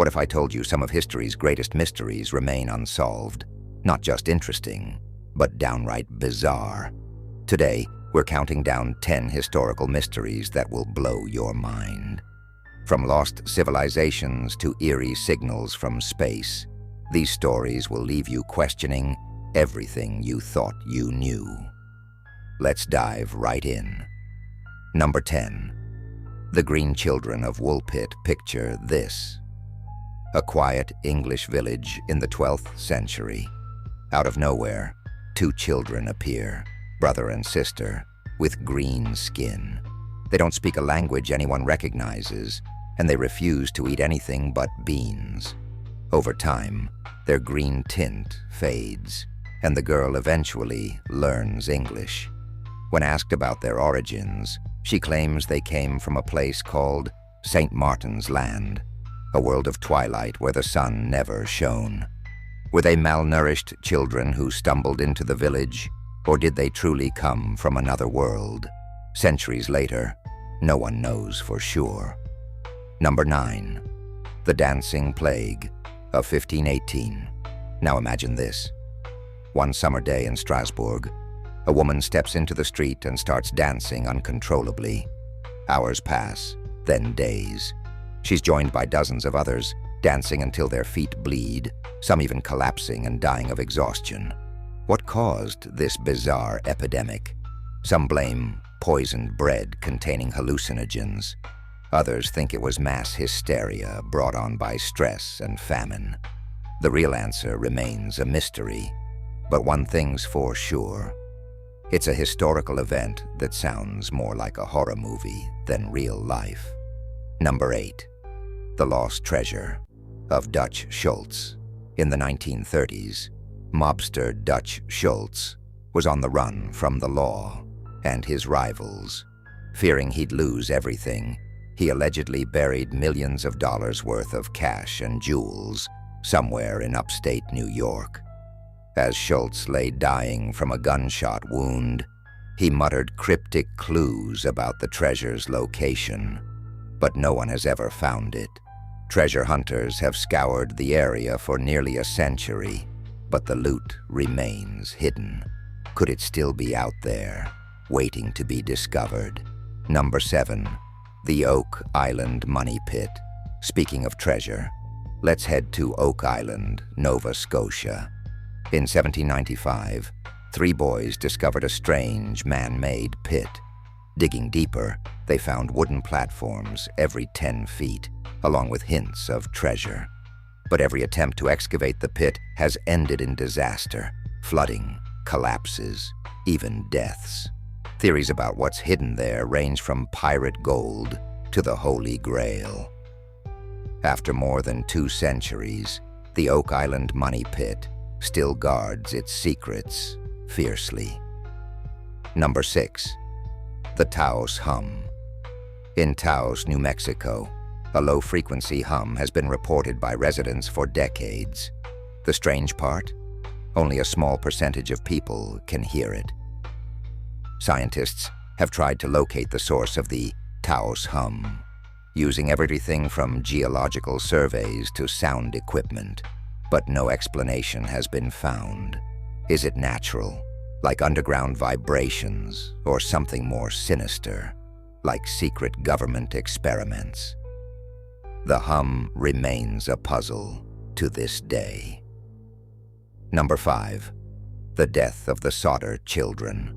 What if I told you some of history's greatest mysteries remain unsolved? Not just interesting, but downright bizarre. Today, we're counting down 10 historical mysteries that will blow your mind. From lost civilizations to eerie signals from space, these stories will leave you questioning everything you thought you knew. Let's dive right in. Number 10. The Green Children of Woolpit. Picture this. A quiet English village in the 12th century. Out of nowhere, two children appear, brother and sister, with green skin. They don't speak a language anyone recognizes, and they refuse to eat anything but beans. Over time, their green tint fades, and the girl eventually learns English. When asked about their origins, she claims they came from a place called St. Martin's Land, a world of twilight where the sun never shone. Were they malnourished children who stumbled into the village, or did they truly come from another world? Centuries later, no one knows for sure. Number 9. The Dancing Plague of 1518. Now imagine this. One summer day in Strasbourg, a woman steps into the street and starts dancing uncontrollably. Hours pass, then days. She's joined by dozens of others, dancing until their feet bleed, some even collapsing and dying of exhaustion. What caused this bizarre epidemic? Some blame poisoned bread containing hallucinogens. Others think it was mass hysteria brought on by stress and famine. The real answer remains a mystery, but one thing's for sure. It's a historical event that sounds more like a horror movie than real life. Number 8. The Lost Treasure of Dutch Schultz. In the 1930s, mobster Dutch Schultz was on the run from the law and his rivals. Fearing he'd lose everything, he allegedly buried millions of dollars worth of cash and jewels somewhere in upstate New York. As Schultz lay dying from a gunshot wound, he muttered cryptic clues about the treasure's location, but no one has ever found it. Treasure hunters have scoured the area for nearly a century, but the loot remains hidden. Could it still be out there, waiting to be discovered? Number 7. The Oak Island Money Pit. Speaking of treasure, let's head to Oak Island, Nova Scotia. In 1795, 3 boys discovered a strange man-made pit. Digging deeper, they found wooden platforms every 10 feet, along with hints of treasure. But every attempt to excavate the pit has ended in disaster, flooding, collapses, even deaths. Theories about what's hidden there range from pirate gold to the Holy Grail. After more than 2 centuries, the Oak Island Money Pit still guards its secrets fiercely. Number 6. The Taos Hum. In Taos, New Mexico, a low-frequency hum has been reported by residents for decades. The strange part? Only a small percentage of people can hear it. Scientists have tried to locate the source of the Taos Hum, using everything from geological surveys to sound equipment, but no explanation has been found. Is it natural, like underground vibrations, or something more sinister, like secret government experiments? The hum remains a puzzle to this day. Number 5. The Death of the Sodder Children.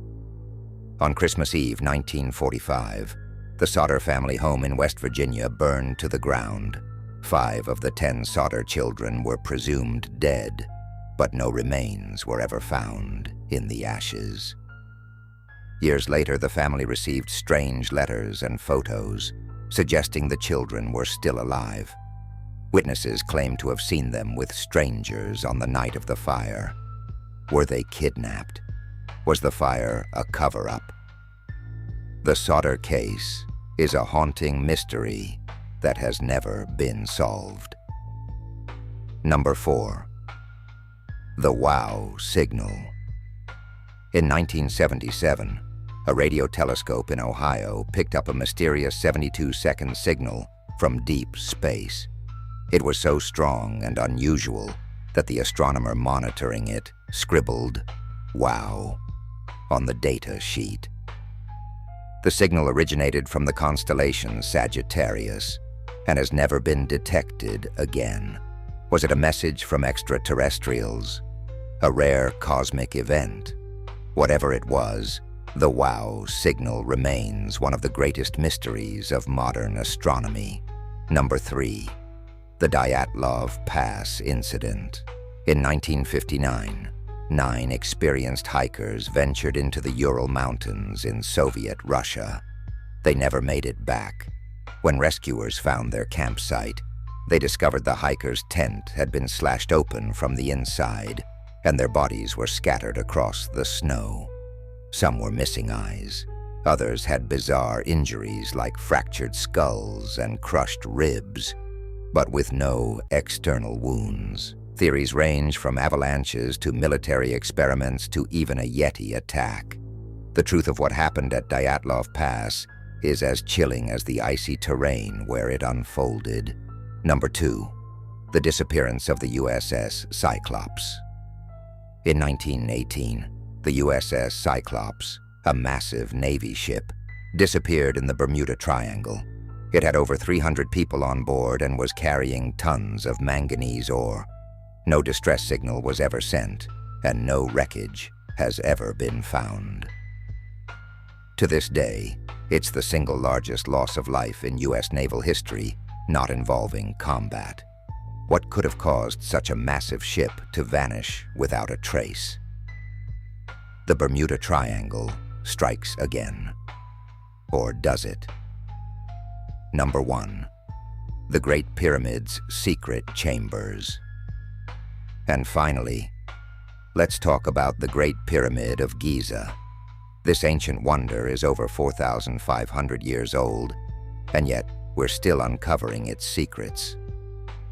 On Christmas Eve, 1945, the Sodder family home in West Virginia burned to the ground. 5 of the 10 Sodder children were presumed dead, but no remains were ever found in the ashes. Years later, the family received strange letters and photos suggesting the children were still alive. Witnesses claimed to have seen them with strangers on the night of the fire. Were they kidnapped? Was the fire a cover-up? The Sodder case is a haunting mystery that has never been solved. Number 4. The Wow Signal. In 1977, a radio telescope in Ohio picked up a mysterious 72-second signal from deep space. It was so strong and unusual that the astronomer monitoring it scribbled, "Wow," on the data sheet. The signal originated from the constellation Sagittarius and has never been detected again. Was it a message from extraterrestrials? A rare cosmic event? Whatever it was, the WOW signal remains one of the greatest mysteries of modern astronomy. Number 3. The Diatlov Pass Incident. In 1959, 9 experienced hikers ventured into the Ural Mountains in Soviet Russia. They never made it back. When rescuers found their campsite, they discovered the hikers' tent had been slashed open from the inside, and their bodies were scattered across the snow. Some were missing eyes. Others had bizarre injuries like fractured skulls and crushed ribs, but with no external wounds. Theories range from avalanches to military experiments to even a Yeti attack. The truth of what happened at Diatlov Pass is as chilling as the icy terrain where it unfolded. Number 2. The disappearance of the USS Cyclops. In 1918, the USS Cyclops, a massive Navy ship, disappeared in the Bermuda Triangle. It had over 300 people on board and was carrying tons of manganese ore. No distress signal was ever sent, and no wreckage has ever been found. To this day, it's the single largest loss of life in U.S. naval history, not involving combat. What could have caused such a massive ship to vanish without a trace? The Bermuda Triangle strikes again. Or does it? Number 1. The Great Pyramid's secret chambers. And finally, let's talk about the Great Pyramid of Giza. This ancient wonder is over 4,500 years old, and yet we're still uncovering its secrets.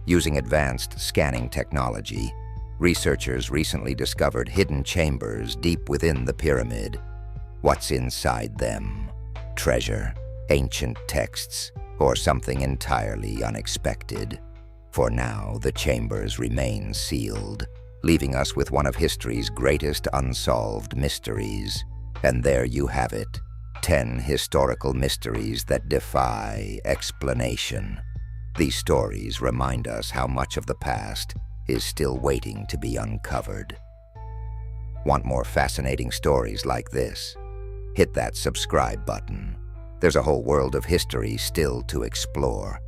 Using advanced scanning technology, researchers recently discovered hidden chambers deep within the pyramid. What's inside them? Treasure, ancient texts, or something entirely unexpected? For now, the chambers remain sealed, leaving us with one of history's greatest unsolved mysteries. And there you have it, 10 historical mysteries that defy explanation. These stories remind us how much of the past is still waiting to be uncovered. Want more fascinating stories like this? Hit that subscribe button. There's a whole world of history still to explore.